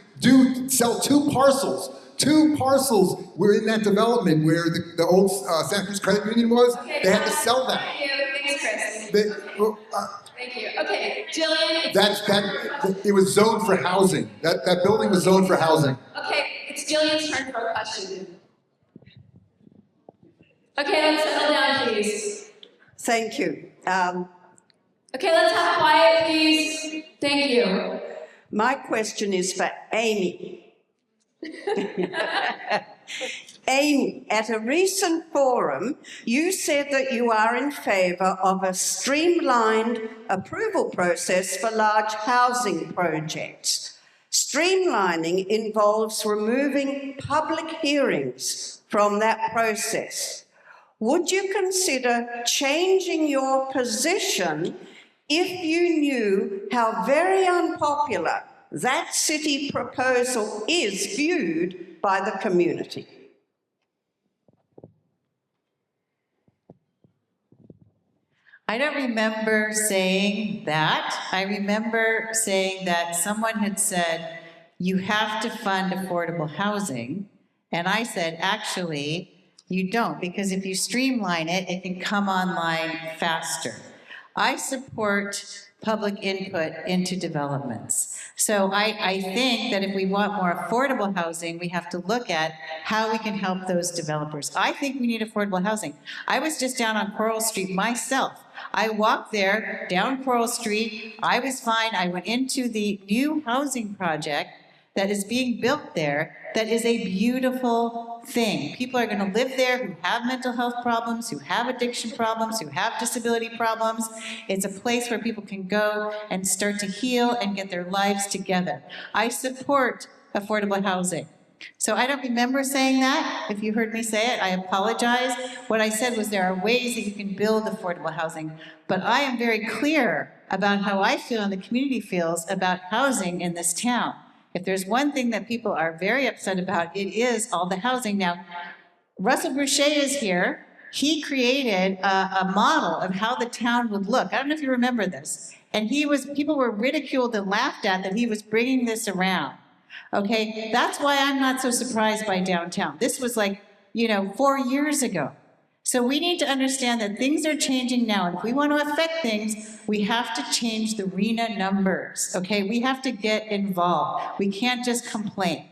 sell 2 parcels. 2 parcels were in that development where the old Santa Cruz Credit Union was. Okay, they had to sell that. Thank you. Thanks, Chris. Thank you. Okay, Jillian. It was zoned for housing. That building was zoned for housing. Okay, it's Jillian's turn for a question. Okay, let's settle down, please. Thank you. Okay, let's have quiet, please. Thank you. My question is for Amy. Amy, at a recent forum, you said that you are in favour of a streamlined approval process for large housing projects. Streamlining involves removing public hearings from that process. Would you consider changing your position if you knew how very unpopular that city proposal is viewed by the community? I don't remember saying that. I remember saying that someone had said, you have to fund affordable housing. And I said, actually, you don't, because if you streamline it, it can come online faster. I support public input into developments. So I think that if we want more affordable housing, we have to look at how we can help those developers. I think we need affordable housing. I was just down on Coral Street myself. I walked there, down Coral Street, I was fine. I went into the new housing project that is being built there that is a beautiful thing. People are going to live there who have mental health problems, who have addiction problems, who have disability problems. It's a place where people can go and start to heal and get their lives together. I support affordable housing. So I don't remember saying that. If you heard me say it, I apologize. What I said was there are ways that you can build affordable housing, but I am very clear about how I feel and the community feels about housing in this town. If there's one thing that people are very upset about, it is all the housing. Now, Russell Boucher is here. He created a model of how the town would look. I don't know if you remember this. And people were ridiculed and laughed at that he was bringing this around. Okay, that's why I'm not so surprised by downtown. This was like, 4 years ago. So we need to understand that things are changing now, and if we want to affect things, we have to change the RHNA numbers, okay? We have to get involved. We can't just complain.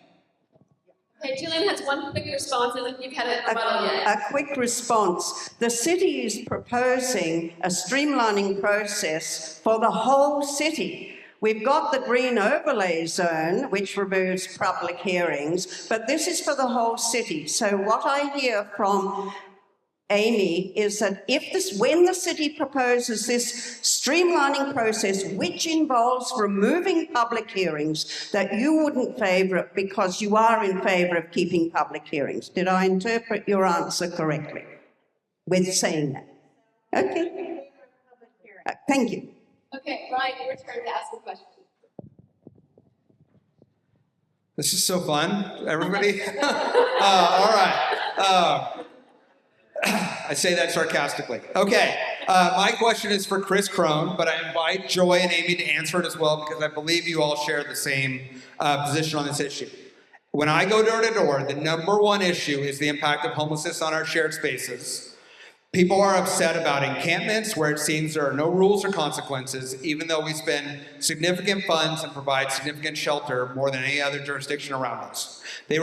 Okay, Julian has one quick response, and then you've had a rebuttal yet. A quick response. The city is proposing a streamlining process for the whole city. We've got the green overlay zone, which removes public hearings, but this is for the whole city. So what I hear from Amy is that when the city proposes this streamlining process, which involves removing public hearings, that you wouldn't favour it because you are in favour of keeping public hearings. Did I interpret your answer correctly with saying that? Okay. Thank you. Okay, Ryan, your turn to ask a question. This is so fun, everybody. All right. I say that sarcastically. Okay, my question is for Chris Crone, but I invite Joy and Amy to answer it as well because I believe you all share the same position on this issue. When I go door to door, the number one issue is the impact of homelessness on our shared spaces. People are upset about encampments where it seems there are no rules or consequences, even though we spend significant funds and provide significant shelter more than any other jurisdiction around us. They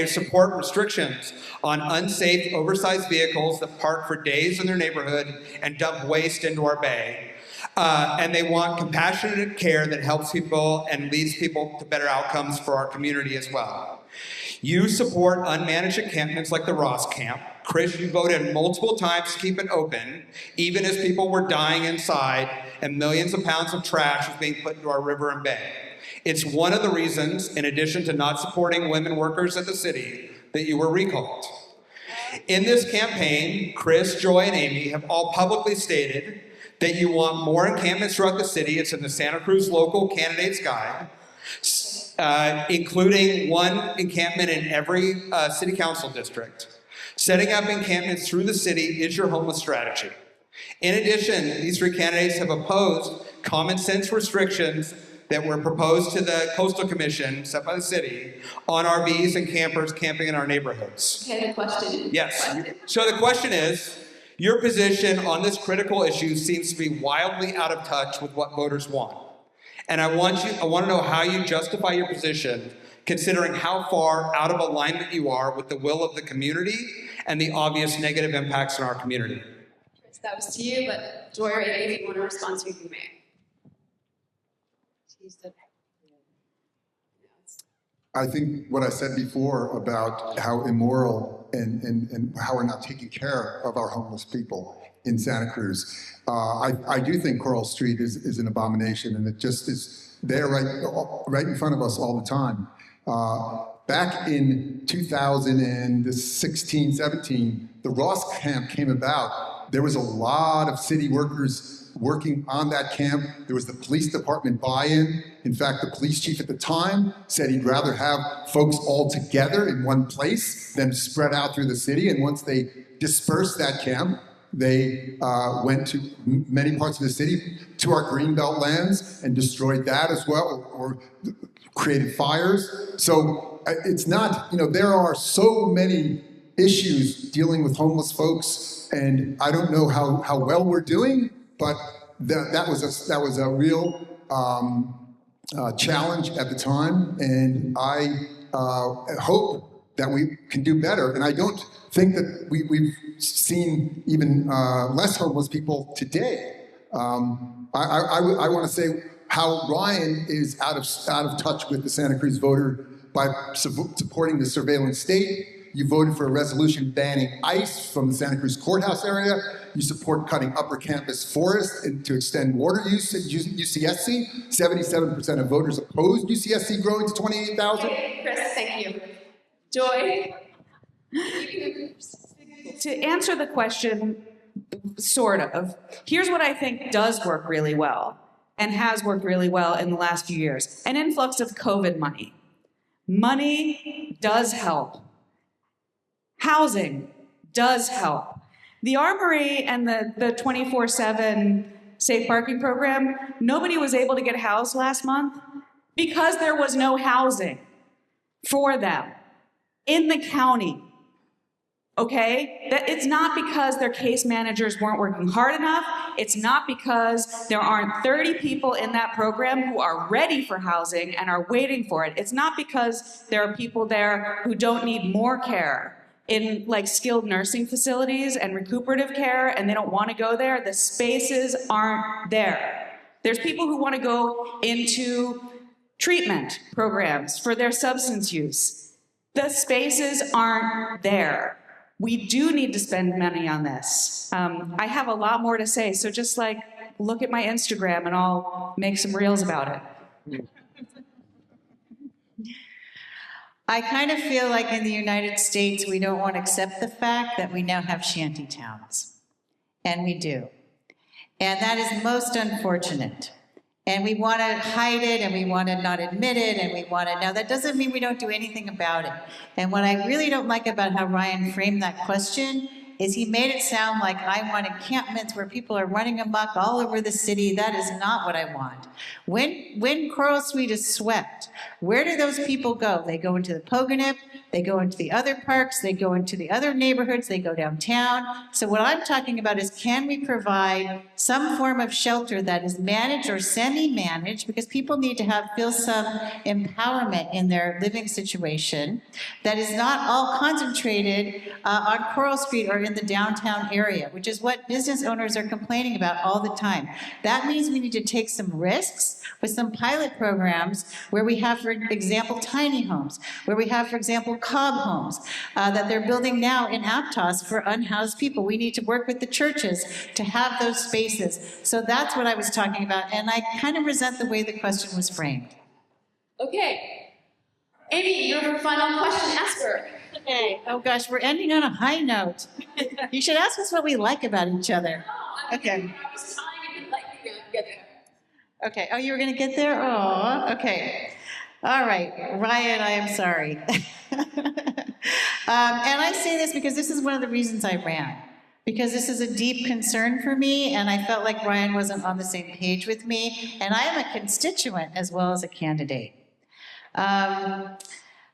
support restrictions on unsafe, oversized vehicles that park for days in their neighborhood and dump waste into our bay. And they want compassionate care that helps people and leads people to better outcomes for our community as well. You support unmanaged encampments like the Ross Camp. Chris, you voted multiple times to keep it open, even as people were dying inside and millions of pounds of trash was being put into our river and bay. It's one of the reasons, in addition to not supporting women workers at the city, that you were recalled. In this campaign, Chris, Joy, and Amy have all publicly stated that you want more encampments throughout the city. It's in the Santa Cruz Local Candidates Guide, including one encampment in every city council district. Setting up encampments through the city is your homeless strategy. In addition, these three candidates have opposed common sense restrictions that were proposed to the Coastal Commission, set by the city, on RVs and campers camping in our neighborhoods. Okay, the question. Yes. So the question is, your position on this critical issue seems to be wildly out of touch with what voters want. And I want to know how you justify your position, considering how far out of alignment you are with the will of the community and the obvious negative impacts in our community. Chris, that was to you, but Joy or Amy, if you want to respond to you, may. I think what I said before about how immoral and how we're not taking care of our homeless people in Santa Cruz. I do think Coral Street is an abomination, and it just is there right in front of us all the time. Back in 2016, 17, the Ross camp came about. There was a lot of city workers working on that camp. There was the police department buy-in. In fact, the police chief at the time said he'd rather have folks all together in one place than spread out through the city. And once they dispersed that camp, They went to many parts of the city, to our greenbelt lands, and destroyed that as well, or created fires. So it's not, there are so many issues dealing with homeless folks, and I don't know how well we're doing, but that was a real challenge at the time, and I hope that we can do better. And I don't think that we've seen even less homeless people today. I want to say how Ryan is out of touch with the Santa Cruz voter by supporting the surveillance state. You voted for a resolution banning ICE from the Santa Cruz courthouse area. You support cutting upper campus forest and to extend water use at UCSC. 77% of voters opposed UCSC growing to 28,000. Okay, Chris, thank you. Joy? To answer the question, sort of, here's what I think does work really well and has worked really well in the last few years. An influx of COVID money. Money does help. Housing does help. The Armory and the 24/7 safe parking program, nobody was able to get housed last month because there was no housing for them in the county. Okay? It's not because their case managers weren't working hard enough. It's not because there aren't 30 people in that program who are ready for housing and are waiting for it. It's not because there are people there who don't need more care in like skilled nursing facilities and recuperative care and they don't want to go there. The spaces aren't there. There's people who want to go into treatment programs for their substance use. The spaces aren't there. We do need to spend money on this. I have a lot more to say, so just like look at my Instagram and I'll make some reels about it. I kind of feel like in the United States, we don't want to accept the fact that we now have shanty towns. And we do. And that is most unfortunate. And we want to hide it, and we want to not admit it, and we want to, now that doesn't mean we don't do anything about it. And what I really don't like about how Ryan framed that question is he made it sound like I want encampments where people are running amok all over the city. That is not what I want. When Coral Suite is swept, where do those people go? They go into the Pogonip, they go into the other parks, they go into the other neighborhoods, they go downtown. So what I'm talking about is, can we provide some form of shelter that is managed or semi-managed, because people need to feel some empowerment in their living situation, that is not all concentrated on Coral Street or in the downtown area, which is what business owners are complaining about all the time. That means we need to take some risks with some pilot programs where we have, for example, tiny homes, where we have, for example, cob homes that they're building now in Aptos for unhoused people. We need to work with the churches to have those spaces. So that's what I was talking about, and I kind of resent the way the question was framed. Okay. Amy, your final question, ask her. Okay. Oh gosh, we're ending on a high note. You should ask us what we like about each other. Okay. I was trying to get there. Okay. Oh, you were going to get there? Oh, okay. All right. Ryan, I am sorry. And I say this because this is one of the reasons I ran. Because this is a deep concern for me, and I felt like Ryan wasn't on the same page with me, and I am a constituent as well as a candidate.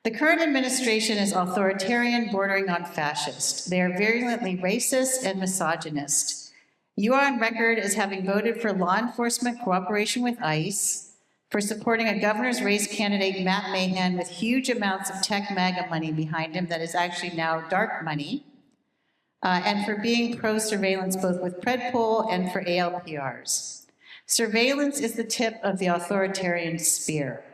The current administration is authoritarian, bordering on fascist. They are virulently racist and misogynist. You are on record as having voted for law enforcement cooperation with ICE, for supporting a governor's race candidate, Matt Mahan, with huge amounts of tech MAGA money behind him that is actually now dark money, and for being pro-surveillance both with PredPol and for ALPRs. Surveillance is the tip of the authoritarian spear.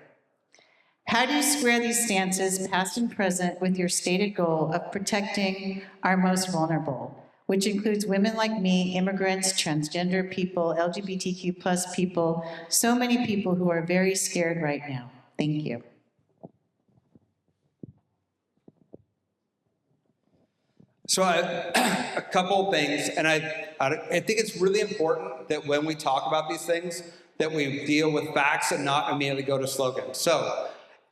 How do you square these stances, past and present, with your stated goal of protecting our most vulnerable, which includes women like me, immigrants, transgender people, LGBTQ plus people, so many people who are very scared right now? Thank you. So a couple of things, and I think it's really important that when we talk about these things, that we deal with facts and not immediately go to slogans. So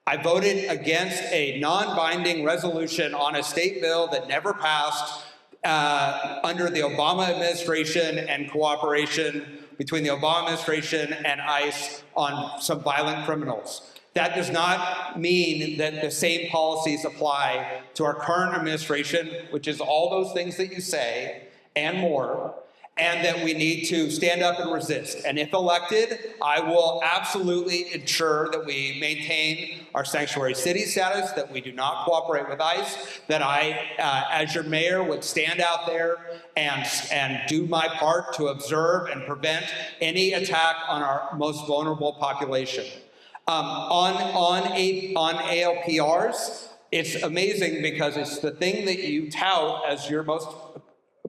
I voted against a non-binding resolution on a state bill that never passed under the Obama administration and cooperation between the Obama administration and ICE on some violent criminals. That does not mean that the same policies apply to our current administration, which is all those things that you say and more, and that we need to stand up and resist. And if elected, I will absolutely ensure that we maintain our sanctuary city status, that we do not cooperate with ICE, that I, as your mayor, would stand out there and do my part to observe and prevent any attack on our most vulnerable population. On ALPRs, it's amazing because it's the thing that you tout as your most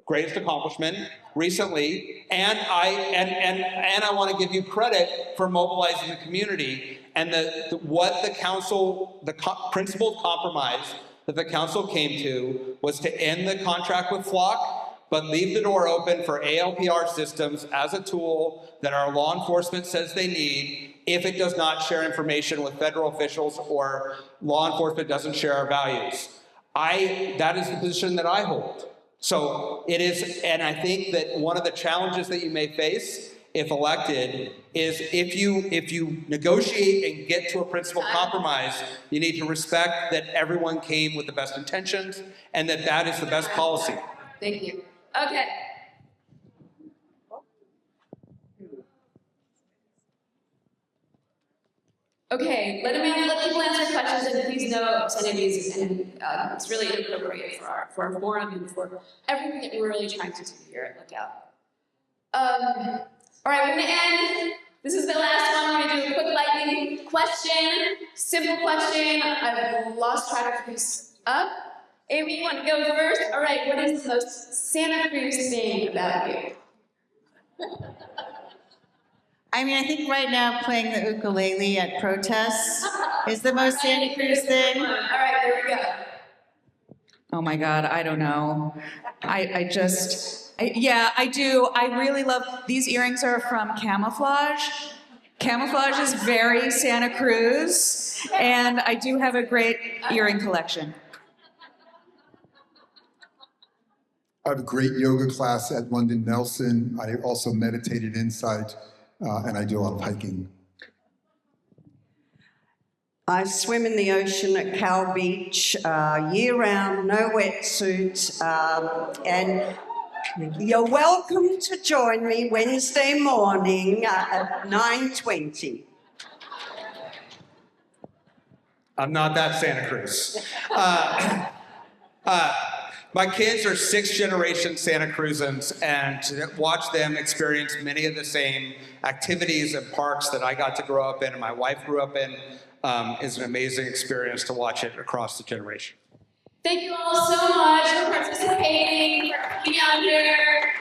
greatest accomplishment recently, and I want to give you credit for mobilizing the community. And what the council, principled compromise that the council came to was to end the contract with Flock, but leave the door open for ALPR systems as a tool that our law enforcement says they need if it does not share information with federal officials or law enforcement doesn't share our values. That is the position that I hold. So it is, and I think that one of the challenges that you may face if elected is if you negotiate and get to a principled compromise, you need to respect that everyone came with the best intentions and that is the best policy. Thank you. Okay. Okay, let people answer questions, and please know obscenities, and it's really inappropriate for our forum and for everything that we're really trying to do here at Lookout. All right, we're gonna end. This is the last one. We're gonna do a quick lightning question, simple question. I've lost track of who's up. Amy, you want to go first? All right, what is the most Santa Cruz thing about you? I mean, I think right now playing the ukulele at protests is the most Santa Cruz thing. All right, there we go. Oh my God, I don't know. Yeah, I do. I really love, these earrings are from Camouflage. Camouflage is very Santa Cruz, and I do have a great earring collection. I have a great yoga class at London Nelson. I also meditated inside, and I do a lot of hiking. I swim in the ocean at Cow Beach year-round, no wetsuit, and you're welcome to join me Wednesday morning at 9:20. I'm not that Santa Cruz. My kids are sixth-generation Santa Cruzans, and to watch them experience many of the same activities and parks that I got to grow up in and my wife grew up in is an amazing experience to watch it across the generation. Thank you all so much for participating, for being out here.